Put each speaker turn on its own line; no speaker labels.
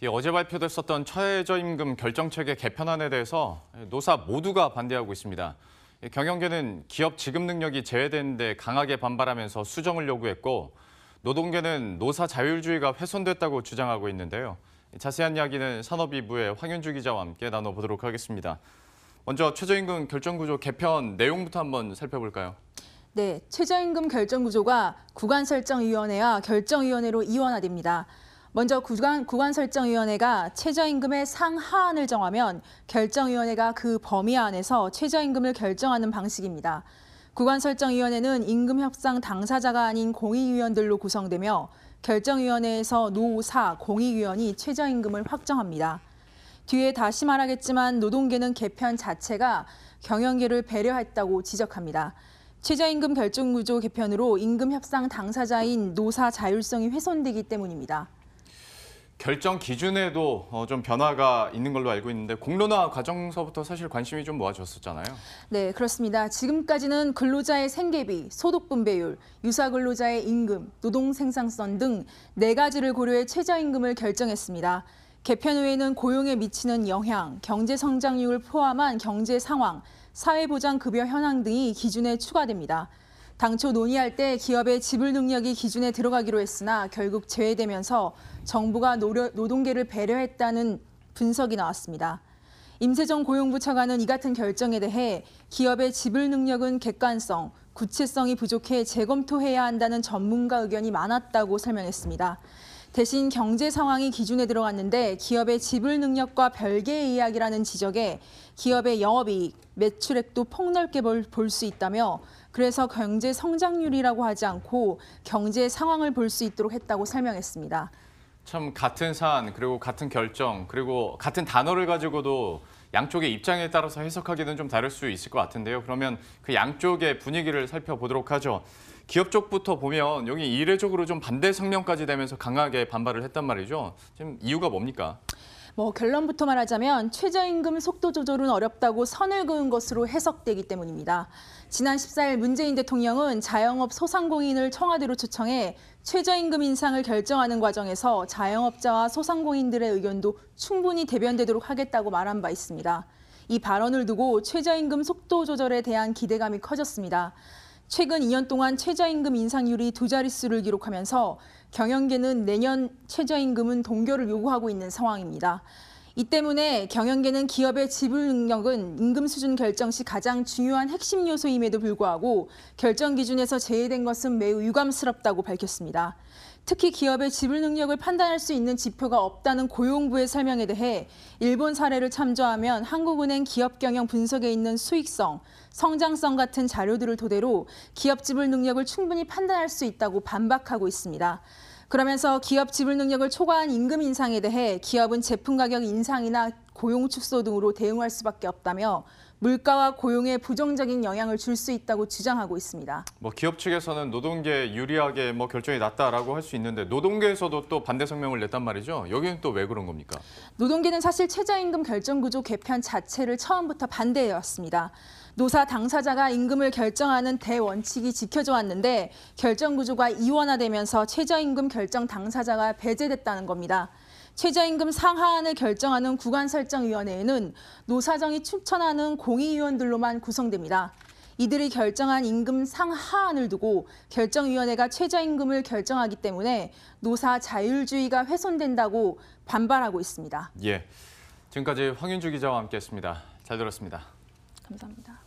어제 발표됐었던 최저임금 결정체계 개편안에 대해서 노사 모두가 반대하고 있습니다. 경영계는 기업 지급 능력이 제외되는데 강하게 반발하면서 수정을 요구했고, 노동계는 노사 자율주의가 훼손됐다고 주장하고 있는데요. 자세한 이야기는 산업이부의 황윤주 기자와 함께 나눠보도록 하겠습니다. 먼저 최저임금 결정구조 개편 내용부터 한번 살펴볼까요?
네, 최저임금 결정구조가 구간설정위원회와 결정위원회로 이원화됩니다. 먼저 구간설정위원회가 최저임금의 상하한을 정하면 결정위원회가 그 범위 안에서 최저임금을 결정하는 방식입니다. 구간설정위원회는 임금협상 당사자가 아닌 공익위원들로 구성되며 결정위원회에서 노사 공익위원이 최저임금을 확정합니다. 뒤에 다시 말하겠지만 노동계는 개편 자체가 경영계를 배려했다고 지적합니다. 최저임금 결정구조 개편으로 임금협상 당사자인 노사 자율성이 훼손되기 때문입니다.
결정 기준에도 좀 변화가 있는 걸로 알고 있는데 공론화 과정서부터 사실 관심이 좀 모아졌었잖아요.
네, 그렇습니다. 지금까지는 근로자의 생계비, 소득 분배율, 유사 근로자의 임금, 노동 생산성 등 4가지를 고려해 최저임금을 결정했습니다. 개편 후에는 고용에 미치는 영향, 경제 성장률을 포함한 경제 상황, 사회보장급여 현황 등이 기준에 추가됩니다. 당초 논의할 때 기업의 지불 능력이 기준에 들어가기로 했으나 결국 제외되면서 정부가 노동계를 배려했다는 분석이 나왔습니다. 임세정 고용부 차관은 이 같은 결정에 대해 기업의 지불 능력은 객관성, 구체성이 부족해 재검토해야 한다는 전문가 의견이 많았다고 설명했습니다. 대신 경제 상황이 기준에 들어갔는데 기업의 지불 능력과 별개의 이야기라는 지적에 기업의 영업이익, 매출액도 폭넓게 볼 수 있다며 그래서 경제 성장률이라고 하지 않고 경제 상황을 볼 수 있도록 했다고 설명했습니다.
참 같은 사안, 그리고 같은 결정, 그리고 같은 단어를 가지고도 양쪽의 입장에 따라서 해석하기는 좀 다를 수 있을 것 같은데요. 그러면 그 양쪽의 분위기를 살펴보도록 하죠. 기업 쪽부터 보면 여기 이례적으로 좀 반대 성명까지 되면서 강하게 반발을 했단 말이죠. 지금 이유가 뭡니까?
결론부터 말하자면 최저임금 속도 조절은 어렵다고 선을 그은 것으로 해석되기 때문입니다. 지난 14일 문재인 대통령은 자영업 소상공인을 청와대로 초청해 최저임금 인상을 결정하는 과정에서 자영업자와 소상공인들의 의견도 충분히 대변되도록 하겠다고 말한 바 있습니다. 이 발언을 두고 최저임금 속도 조절에 대한 기대감이 커졌습니다. 최근 2년 동안 최저임금 인상률이 2자릿수를 기록하면서 경영계는 내년 최저임금은 동결을 요구하고 있는 상황입니다. 이 때문에 경영계는 기업의 지불 능력은 임금 수준 결정 시 가장 중요한 핵심 요소임에도 불구하고 결정 기준에서 제외된 것은 매우 유감스럽다고 밝혔습니다. 특히 기업의 지불 능력을 판단할 수 있는 지표가 없다는 고용부의 설명에 대해 일본 사례를 참조하면 한국은행 기업 경영 분석에 있는 수익성, 성장성 같은 자료들을 토대로 기업 지불 능력을 충분히 판단할 수 있다고 반박하고 있습니다. 그러면서 기업 지불 능력을 초과한 임금 인상에 대해 기업은 제품 가격 인상이나 고용 축소 등으로 대응할 수밖에 없다며 물가와 고용에 부정적인 영향을 줄 수 있다고 주장하고 있습니다.
기업 측에서는 노동계에 유리하게 결정이 났다라고 할 수 있는데 노동계에서도 또 반대 성명을 냈단 말이죠. 여기는 또 왜 그런 겁니까?
노동계는 사실 최저임금 결정구조 개편 자체를 처음부터 반대해왔습니다. 노사 당사자가 임금을 결정하는 대원칙이 지켜져 왔는데 결정구조가 이원화되면서 최저임금 결정 당사자가 배제됐다는 겁니다. 최저임금 상하한을 결정하는 구간설정위원회에는 노사정이 추천하는 공익위원들로만 구성됩니다. 이들이 결정한 임금 상하한을 두고 결정위원회가 최저임금을 결정하기 때문에 노사 자율주의가 훼손된다고 반발하고 있습니다.
예, 지금까지 황윤주 기자와 함께했습니다. 잘 들었습니다.
감사합니다.